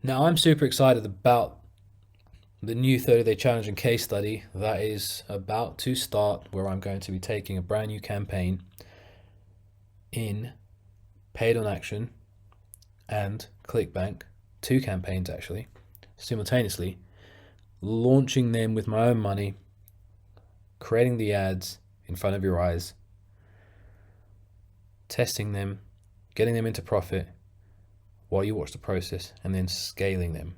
Now, I'm super excited about the new 30-day challenge and case study that is about to start, where I'm going to be taking a brand new campaign in paid on action and ClickBank, two campaigns actually, simultaneously, launching them with my own money, creating the ads in front of your eyes, testing them, getting them into profit while you watch the process, and then scaling them.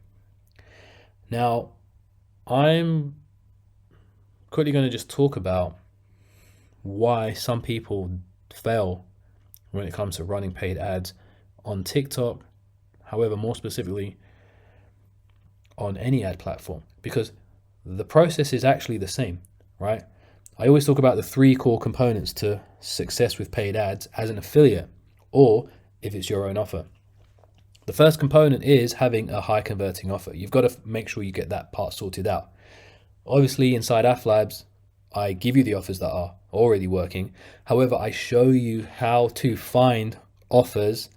Now, I'm quickly going to just talk about why some people fail when it comes to running paid ads on TikTok, however, more specifically on any ad platform, because the process is actually the same, right? I always talk about the three core components to success with paid ads as an affiliate, or if it's your own offer. The first component is having a high converting offer. You've got to make sure you get that part sorted out. Obviously, inside AFLabs, I give you the offers that are already working. However, I show you how to find offers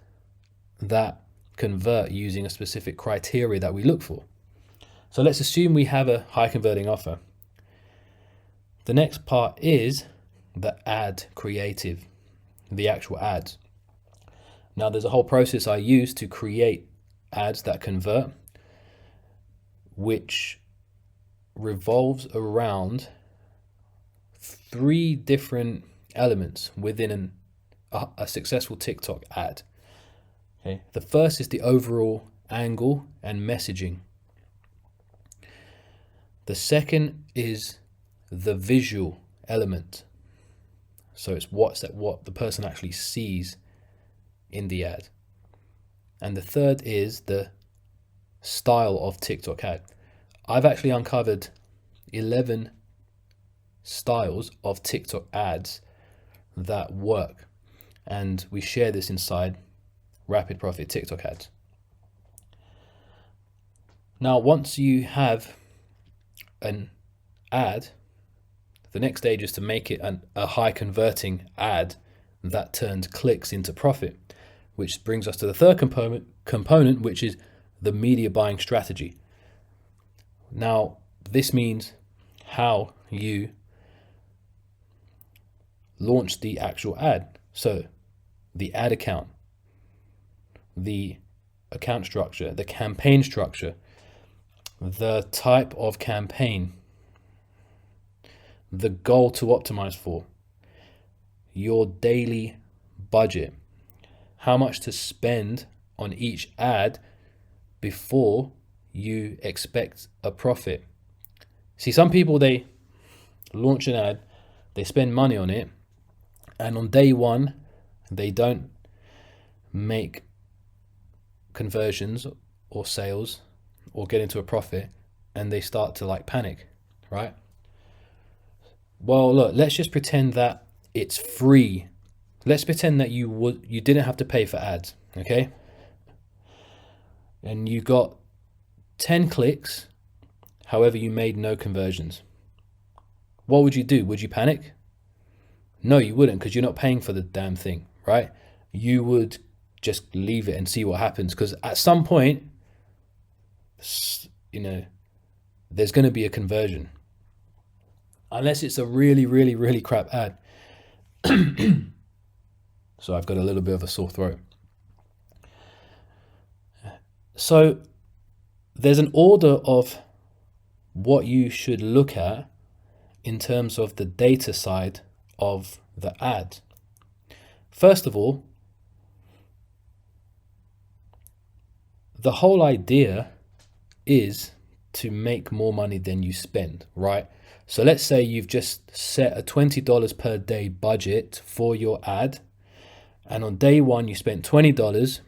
that convert using a specific criteria that we look for. So let's assume we have a high converting offer. The next part is the ad creative, the actual ads. Now, there's a whole process I use to create ads that convert, which revolves around three different elements within a successful TikTok ad. Okay. The first is the overall angle and messaging. The second is the visual element. So it's what the person actually sees in the ad. And the third is the style of TikTok ad. I've actually uncovered 11 styles of TikTok ads that work, and we share this inside Rapid Profit TikTok ads. Now, once you have an ad, the next stage is to make it a high converting ad that turns clicks into profit, which brings us to the third component, which is the media buying strategy. Now, this means how you launch the actual ad. So the ad account, the account structure, the campaign structure, the type of campaign, the goal to optimize for, your daily budget, how much to spend on each ad before you expect a profit. See, some people, they launch an ad, they spend money on it, and on day one, they don't make conversions or sales or get into a profit, and they start to panic, right? Well, look, let's just pretend that it's free. Let's pretend that you didn't have to pay for ads, okay? And you got 10 clicks, however, you made no conversions. What would you do? Would you panic? No, you wouldn't, because you're not paying for the damn thing, right? You would just leave it and see what happens, because at some point, there's going to be a conversion. Unless it's a really, really, really crap ad. So I've got a little bit of a sore throat. So there's an order of what you should look at in terms of the data side of the ad. First of all, the whole idea is to make more money than you spend, right? So let's say you've just set a $20 per day budget for your ad, and on day one you spent $20,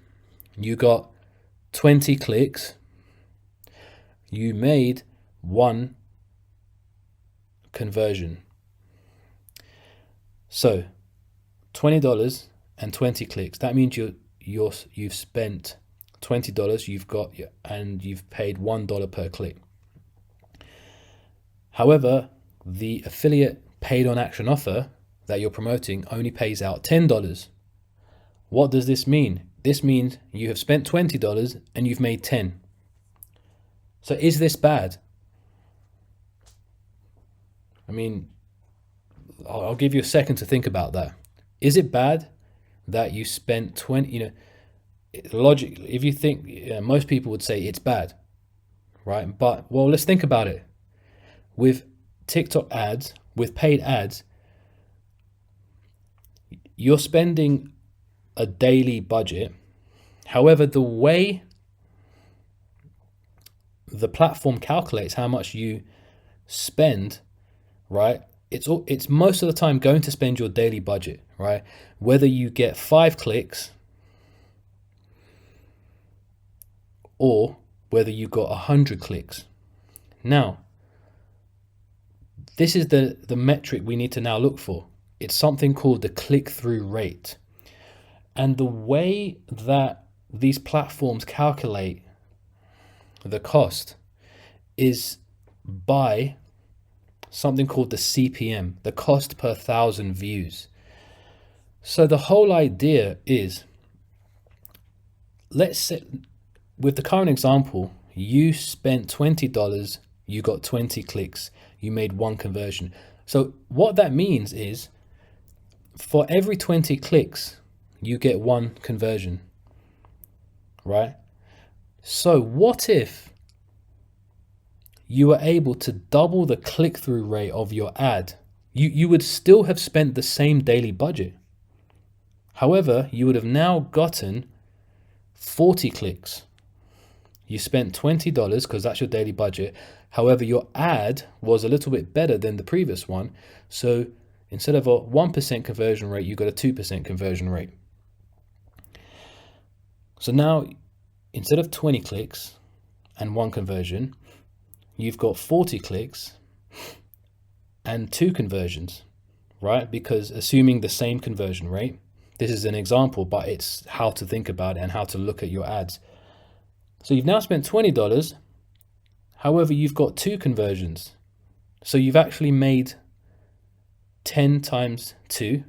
you got 20 clicks, you made one conversion. So $20 and 20 clicks, that means you've spent $20, and you've paid $1 per click. However, the affiliate paid on action offer that you're promoting only pays out $10. What does this mean? This means you have spent $20 and you've made 10. So is this bad? I mean, I'll give you a second to think about that. Is it bad that you spent 20, logically, if you think, most people would say it's bad, right? But, well, let's think about it. With TikTok ads, with paid ads, you're spending a daily budget. However, the way the platform calculates how much you spend, right? It's most of the time going to spend your daily budget, right? Whether you get 5 clicks or whether you got 100 clicks. Now, this is the metric we need to now look for. It's something called the click-through rate. And the way that these platforms calculate the cost is by something called the CPM, the cost per 1,000 views. So the whole idea is, let's say, with the current example, you spent $20, you got 20 clicks, you made 1 conversion. So what that means is, for every 20 clicks, you get 1 conversion, right? So what if you were able to double the click-through rate of your ad? You would still have spent the same daily budget. However, you would have now gotten 40 clicks. You spent $20 because that's your daily budget. However, your ad was a little bit better than the previous one. So instead of a 1% conversion rate, you got a 2% conversion rate. So now, instead of 20 clicks and 1 conversion, you've got 40 clicks and 2 conversions, right? Because assuming the same conversion rate, this is an example, but it's how to think about it and how to look at your ads. So you've now spent $20. However, you've got 2 conversions. So you've actually made 10 times 2,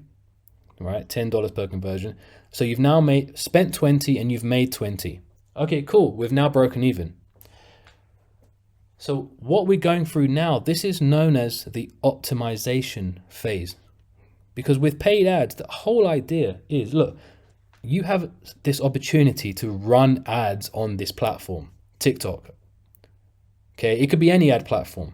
right? $10 per conversion. So you've now spent 20 and you've made 20. Okay, cool. We've now broken even. So what we're going through now, this is known as the optimization phase. Because with paid ads, the whole idea is, look, you have this opportunity to run ads on this platform, TikTok. Okay, it could be any ad platform.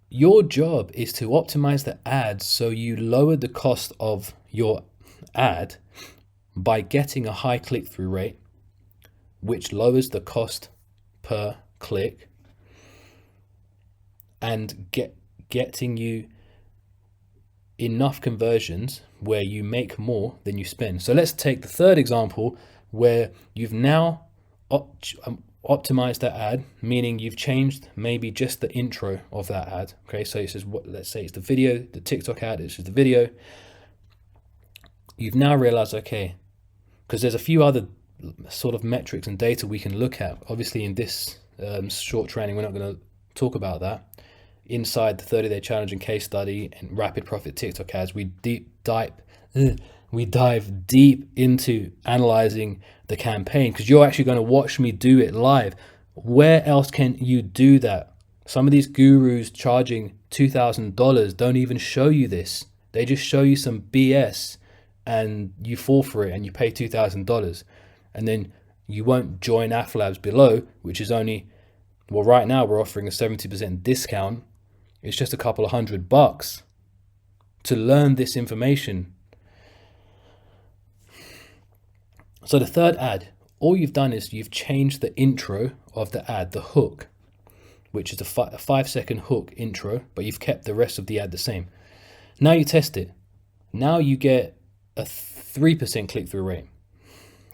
Your job is to optimize the ads so you lower the cost of your ad by getting a high click-through rate, which lowers the cost per click, and getting you enough conversions where you make more than you spend. So let's take the third example where you've now optimized that ad, meaning you've changed maybe just the intro of that ad. Okay, so it says, let's say it's the video, the TikTok ad, it's just the video. You've now realized, okay, because there's a few other sort of metrics and data we can look at. Obviously in this short training, we're not going to talk about that. Inside the 30-day challenge and case study and rapid profit TikTok ads, we dive deep into analyzing the campaign, because you're actually going to watch me do it live. Where else can you do that? Some of these gurus charging $2,000 don't even show you this. They just show you some BS and you fall for it and you pay $2,000. And then you won't join AffLabs below, which is only, well, right now we're offering a 70% discount. It's just a couple of $100 to learn this information. So the third ad, all you've done is you've changed the intro of the ad, the hook, which is a 5-second hook intro, but you've kept the rest of the ad the same. Now you test it. Now you get a 3% click-through rate.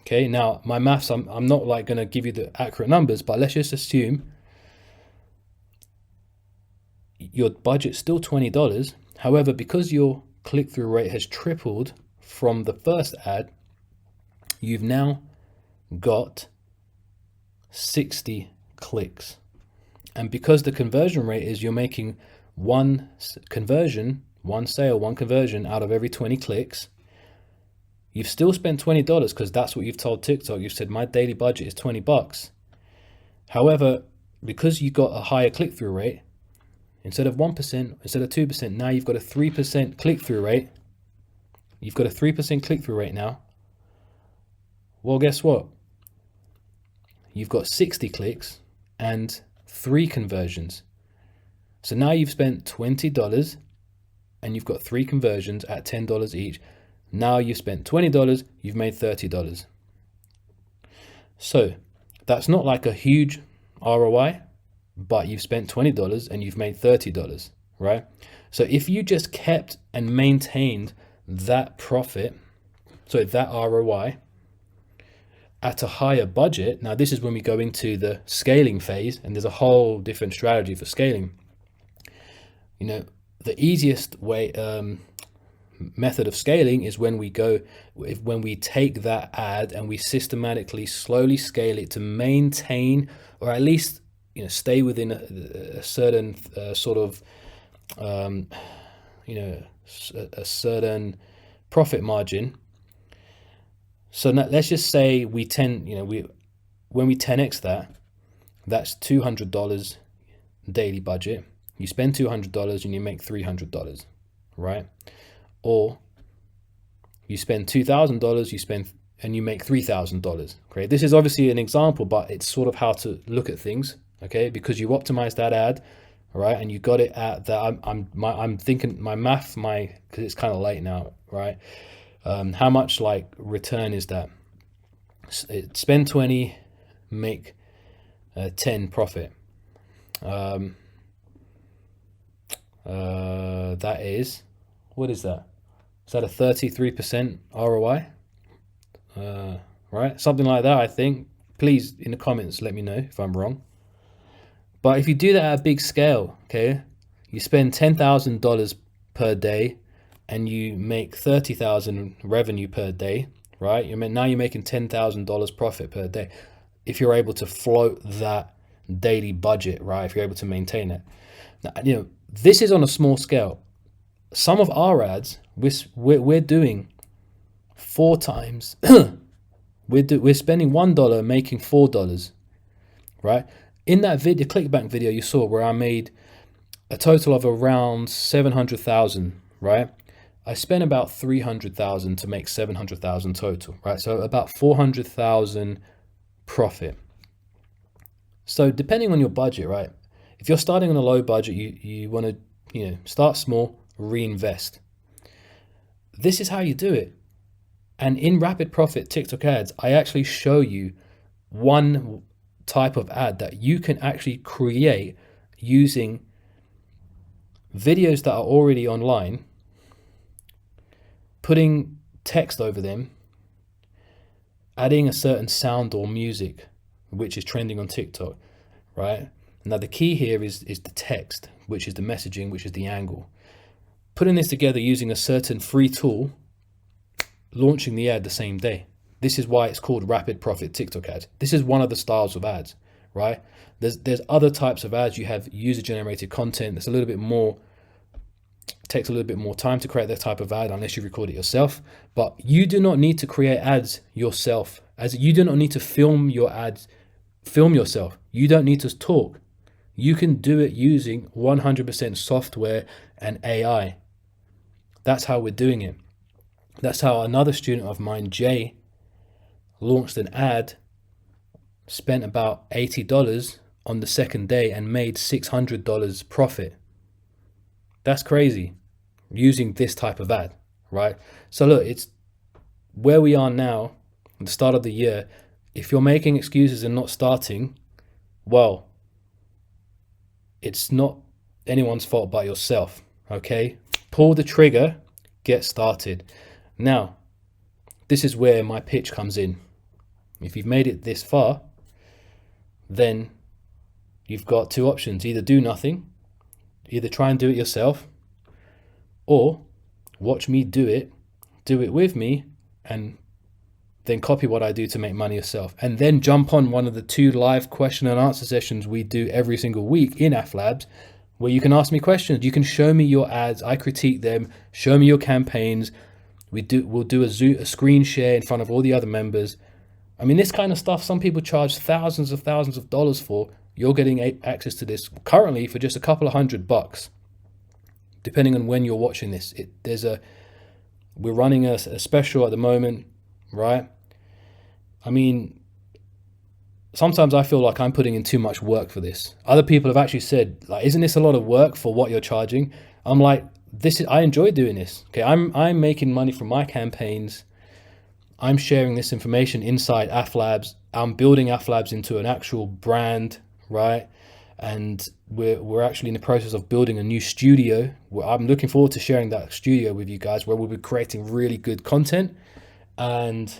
Okay, now my maths, I'm not like going to give you the accurate numbers, but let's just assume your budget's still $20. However, because your click-through rate has tripled from the first ad, you've now got 60 clicks. And because the conversion rate is you're making one conversion out of every 20 clicks, you've still spent $20 because that's what you've told TikTok. You've said my daily budget is $20. However, because you got a higher click-through rate, instead of 1%, instead of 2%, now you've got a 3% click-through rate. You've got a 3% click-through rate now. Well, guess what? You've got 60 clicks and 3 conversions. So now you've spent $20 and you've got 3 conversions at $10 each. Now you've spent $20, you've made $30. So that's not like a huge ROI, but you've spent $20 and you've made $30, right? So if you just kept and maintained that profit, so that ROI at a higher budget, now this is when we go into the scaling phase, and there's a whole different strategy for scaling. You know, the easiest way, method of scaling is when we take that ad and we systematically slowly scale it to maintain, or at least, you know, stay within a certain sort of you know, a certain profit margin. So now let's just say when we 10x that, that's $200 daily budget. You spend $200 and you make $300, right? Or you spend $2,000, and you make $3,000. Great. This is obviously an example, but it's sort of how to look at things, okay? Because you optimized that ad, right? And you got it at that. I'm thinking my math, because it's kind of late now, right? How much like return is that? Spend 20, make 10 profit. That is, what is that? Is that a 33% ROI? Right, something like that, I think. Please, in the comments, let me know if I'm wrong. But if you do that at a big scale, okay, you spend $10,000 per day and you make 30,000 revenue per day, right? Now you're making $10,000 profit per day. If you're able to float that daily budget, right? If you're able to maintain it. Now, you know, this is on a small scale. Some of our ads, we're doing 4 times. We're spending $1, making $4, right? In that video, ClickBank video you saw, where I made a total of around 700,000, right? I spent about 300,000 to make 700,000 total, right? So about 400,000 profit. So depending on your budget, right? If you're starting on a low budget, you want to, you know, start small, reinvest. This is how you do it. And in Rapid Profit TikTok ads, I actually show you one type of ad that you can actually create using videos that are already online, putting text over them, adding a certain sound or music, which is trending on TikTok, right? Now the key here is the text, which is the messaging, which is the angle. Putting this together using a certain free tool, launching the ad the same day. This is why it's called Rapid Profit TikTok ads. This is one of the styles of ads, right? There's other types of ads. You have user generated content that's a little bit more, takes a little bit more time to create that type of ad unless you record it yourself. But you do not need to create ads yourself. As you do not need to film your ads, film yourself. You don't need to talk. You can do it using 100% software and AI. That's how we're doing it. That's how another student of mine, Jay, launched an ad, spent about $80 on the second day and made $600 profit. That's crazy, using this type of ad, right? So look, it's where we are now, at the start of the year. If you're making excuses and not starting, well, it's not anyone's fault but yourself, okay? Pull the trigger, get started. Now, this is where my pitch comes in. If you've made it this far, then you've got 2 options. Either do nothing, either try and do it yourself, or watch me do it with me, and then copy what I do to make money yourself. And then jump on one of the 2 live question and answer sessions we do every single week in AF Labs, where you can ask me questions. You can show me your ads, I critique them, show me your campaigns. We'll do a screen share in front of all the other members. I mean, this kind of stuff, some people charge thousands of dollars for. You're getting access to this currently for just a couple of $100, depending on when you're watching this. We're running a special at the moment, right? I mean, sometimes I feel like I'm putting in too much work for this. Other people have actually said, like, isn't this a lot of work for what you're charging? I'm like, I enjoy doing this. Okay, I'm making money from my campaigns. I'm sharing this information inside AFLabs. I'm building AFLabs into an actual brand, right? And we're actually in the process of building a new studio. I'm looking forward to sharing that studio with you guys, where we'll be creating really good content. And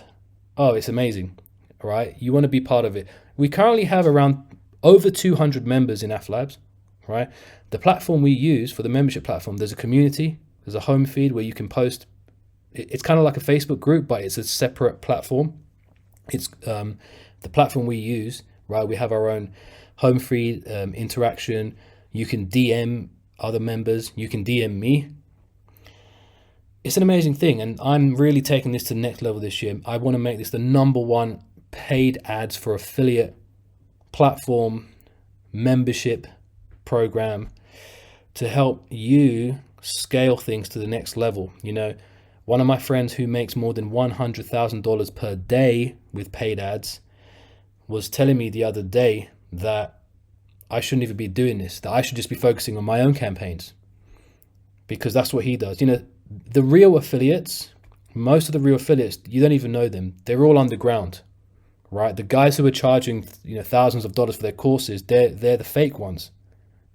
oh, it's amazing, right? You want to be part of it. We currently have around over 200 members in AFLabs, right? The platform we use for the membership platform, there's a community, there's a home feed where you can post. It's kind of like a Facebook group, but it's a separate platform. It's the platform we use, right? We have our own home feed, interaction. You can DM other members. You can DM me. It's an amazing thing, and I'm really taking this to the next level this year. I want to make this the #1 paid ads for affiliate platform membership program to help you scale things to the next level. You know, one of my friends who makes more than $100,000 per day with paid ads was telling me the other day that I shouldn't even be doing this, that I should just be focusing on my own campaigns, because that's what he does. You know, the real affiliates, most of the real affiliates, you don't even know them. They're all underground, right? The guys who are charging, you know, thousands of dollars for their courses, they're the fake ones.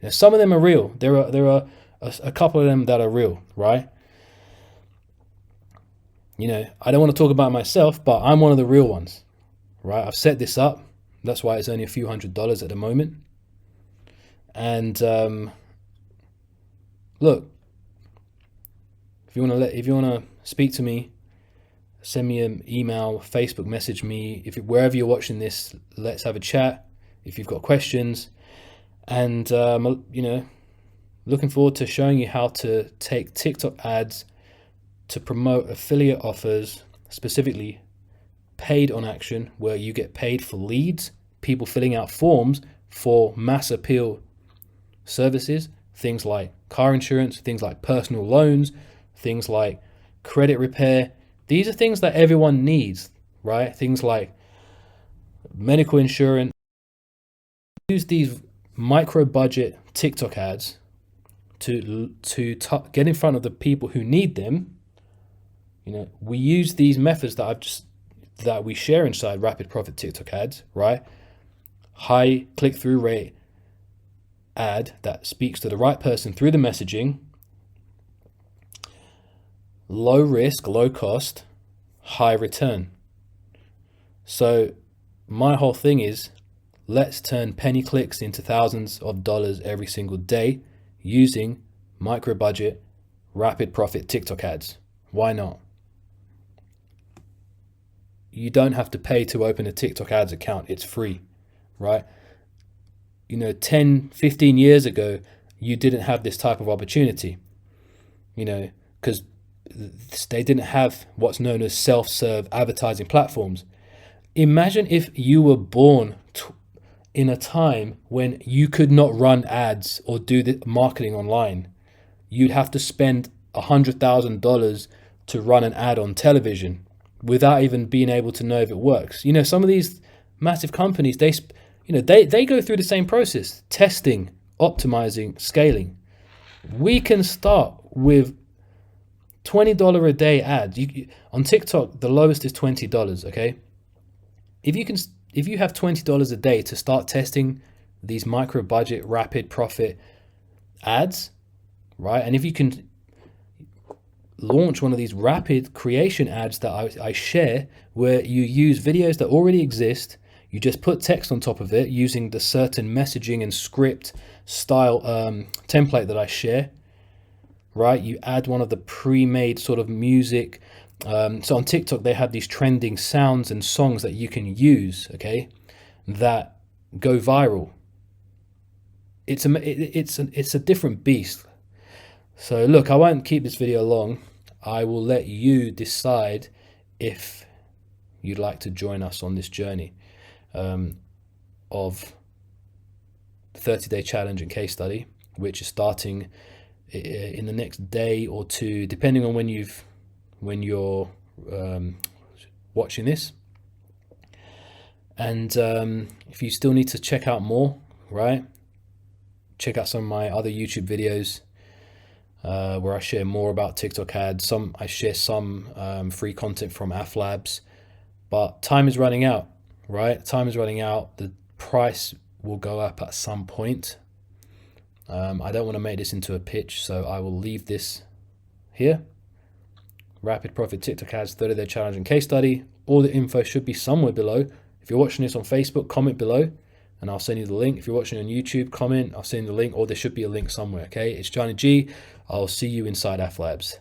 You know, some of them are real. There are a couple of them that are real, right? You know, I don't want to talk about myself, but I'm one of the real ones, right? I've set this up. That's why it's only a few $100s at the moment. And look, if you want to speak to me, send me an email, Facebook message me. Wherever you're watching this, let's have a chat. If you've got questions, and you know, looking forward to showing you how to take TikTok ads to promote affiliate offers, specifically paid on action, where you get paid for leads, people filling out forms for mass appeal services, things like car insurance, things like personal loans, things like credit repair. These are things that everyone needs, right? Things like medical insurance. Use these micro budget TikTok ads to get in front of the people who need them. You know, we use these methods that we share inside Rapid Profit TikTok ads, right? High click-through rate ad that speaks to the right person through the messaging. Low risk, low cost, high return. So my whole thing is, let's turn penny clicks into thousands of dollars every single day using micro budget, rapid profit TikTok ads. Why not? You don't have to pay to open a TikTok ads account. It's free, right? You know, 10, 15 years ago, you didn't have this type of opportunity, you know, because they didn't have what's known as self-serve advertising platforms. Imagine if you were born in a time when you could not run ads or do the marketing online. You'd have to spend $100,000 to run an ad on television without even being able to know if it works. You know, some of these massive companies, they go through the same process: testing, optimizing, scaling. We can start with $20 a day ads. On TikTok, the lowest is $20. Okay, if you have $20 a day to start testing these micro budget, rapid profit ads, right? And if you can launch one of these rapid creation ads that I share, where you use videos that already exist, you just put text on top of it using the certain messaging and script style template that I share, right? You add one of the pre-made sort of music. So on TikTok, they have these trending sounds and songs that you can use, okay, that go viral. It's a different beast. So look, I won't keep this video long. I will let you decide if you'd like to join us on this journey of the 30-day challenge and case study, which is starting in the next day or two, depending on when you're watching this. And if you still need to check out more, right, check out some of my other YouTube videos where I share more about TikTok ads. I share some free content from AFLabs, but time is running out, right? Time is running out. The price will go up at some point. I don't want to make this into a pitch, so I will leave this here. Rapid Profit TikTok Ads 30-day challenge and case study. All the info should be somewhere below. If you're watching this on Facebook, comment below and I'll send you the link. If you're watching on YouTube, comment, I'll send you the link, or there should be a link somewhere, okay? It's Johnny G. I'll see you inside AFLabs.